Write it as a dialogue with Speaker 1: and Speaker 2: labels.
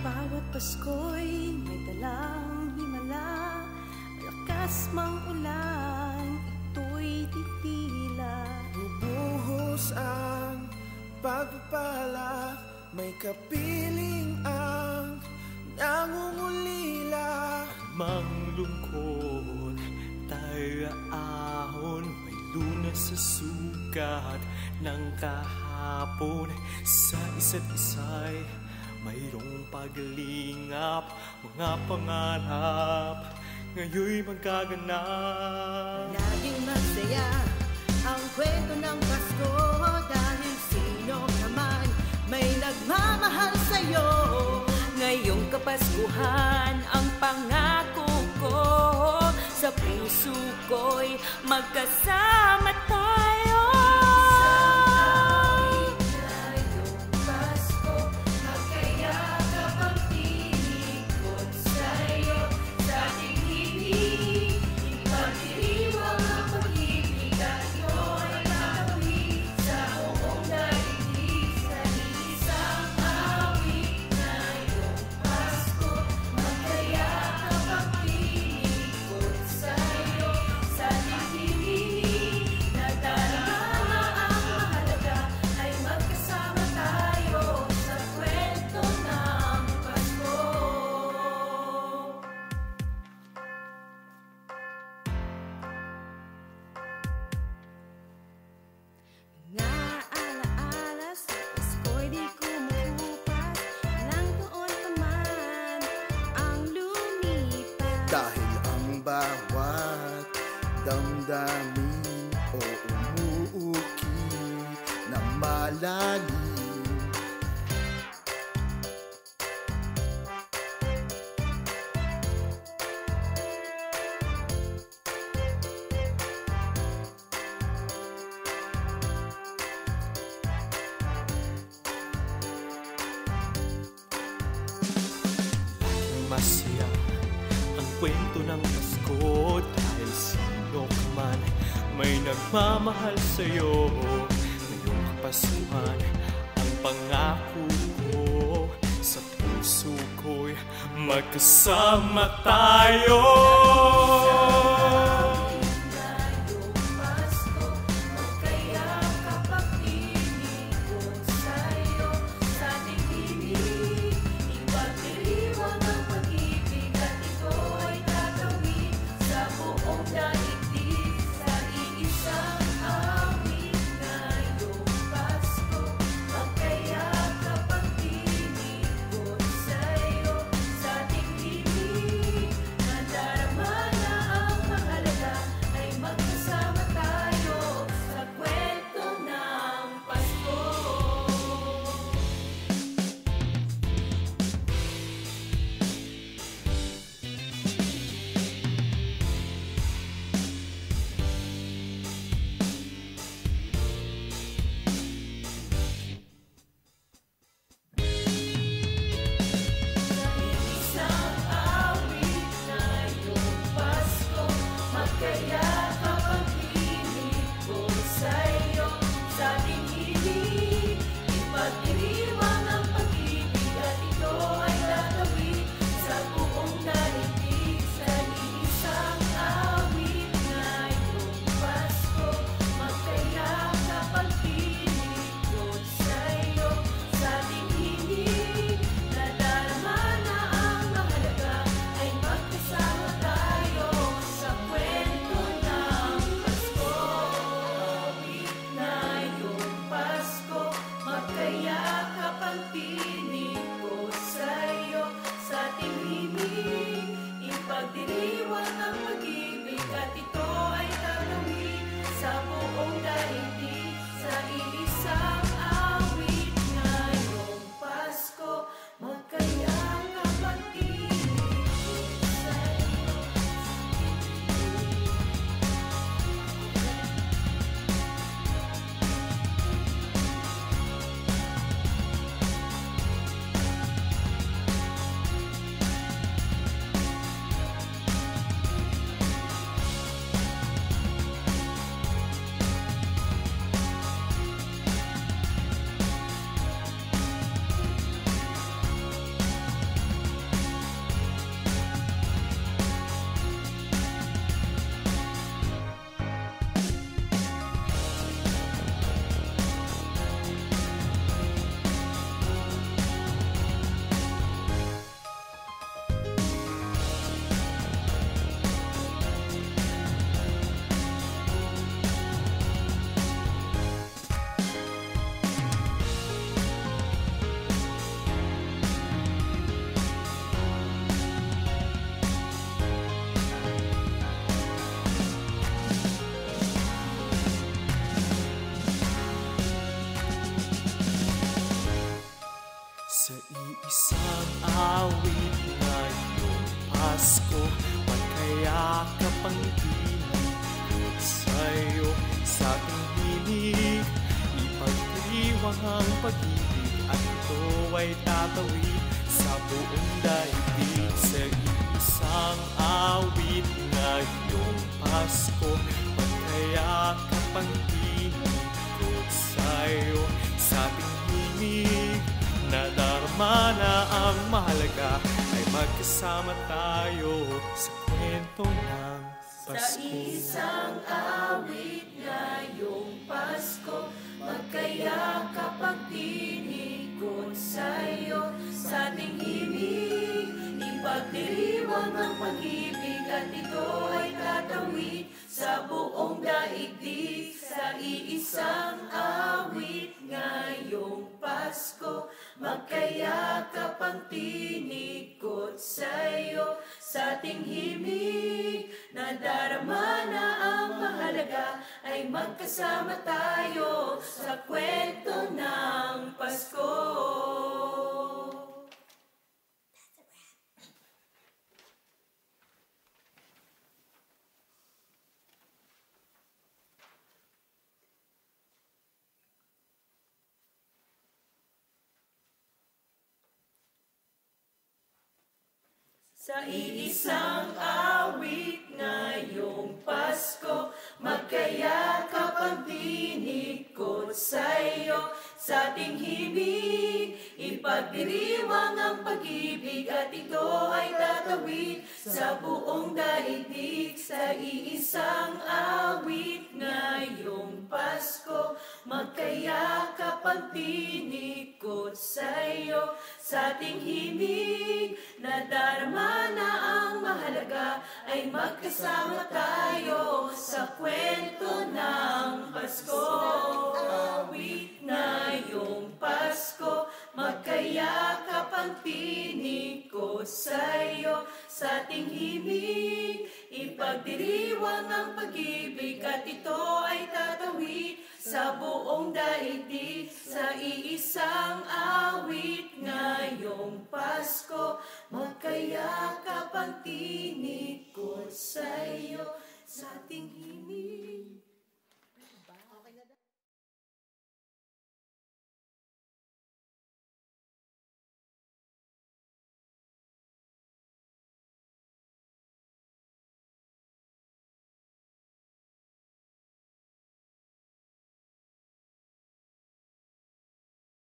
Speaker 1: Bawat Pasko'y may dalang himala, lakas mang ulan, ito'y titila.
Speaker 2: Bubuhos ang pagpapala, may kapiling ang nangungulila.
Speaker 3: Mang lungkot, tayo ahon, may Lunes sa sugat ng kahapon. Sa isa't isa'y mayroong paglingap, mga pangarap ngayon'y magkaganap.
Speaker 1: Laging masaya ang kwento ng Pasko, dahil sino naman may nagmamahal sa'yo. Ngayong Kapaskuhan ang pangako ko, sa puso ko'y magkasama tayo.
Speaker 2: Dahil ang bawat damdamin o umuukit na malalim,
Speaker 3: masaya ang kwento ng Pasko, dahil sino ka man may nagmamahal sa'yo. Ngayong Kapaskuhan ang pangako ko, sa puso ko'y magkasama tayo. Sa iisang awit ngayong Pasko, magkayakap ang tinigod sa'yo. Sa ating himig, ipagdiriwang ang pag-ibig, at ito ay tatawid sa buong daigdig. Sa iisang awit ngayong Pasko, magkayakap ang tinigod sa'yo. Sa ating himig, nadarama na ang mahalaga, ay magkasama tayo sa kwento ng Pasko.
Speaker 1: Sa isang awit ngayong Pasko, magkayakap ang tinigod sa'yo. Sa ating himig, ipagdiriwang ang pag-ibig, at ito ay tatawid sa buong daigdig. Sa iisang awit ngayong Pasko, magkayakap ang tinigod sa'yo. Sa ating himig, nadarama na ang mahalaga, ay magkasama tayo sa kwento ng Pasko. Sa iisang awit ngayong Pasko, magkayakap ang tinigod sa'yo. Sa ating himig, ipagdiriwang ang pag-ibig, at ito ay tatawid sa buong daigdig. Sa iisang awit ngayong Pasko, magkayakap ang tinigod sa'yo. Sa ating himig, nadarama na ang mahalaga, ay magkasama tayo sa kwento ng Pasko. Awit ngayong Pasko, magkayakap ang tinigod sa'yo. Sa ating himig, ipagdiriwang ang pag-ibig, at ito ay tatawid sa buong daigdig. Sa iisang awit ngayong Pasko, magkayakap ang tinigod sa'yo. Sa ating himig,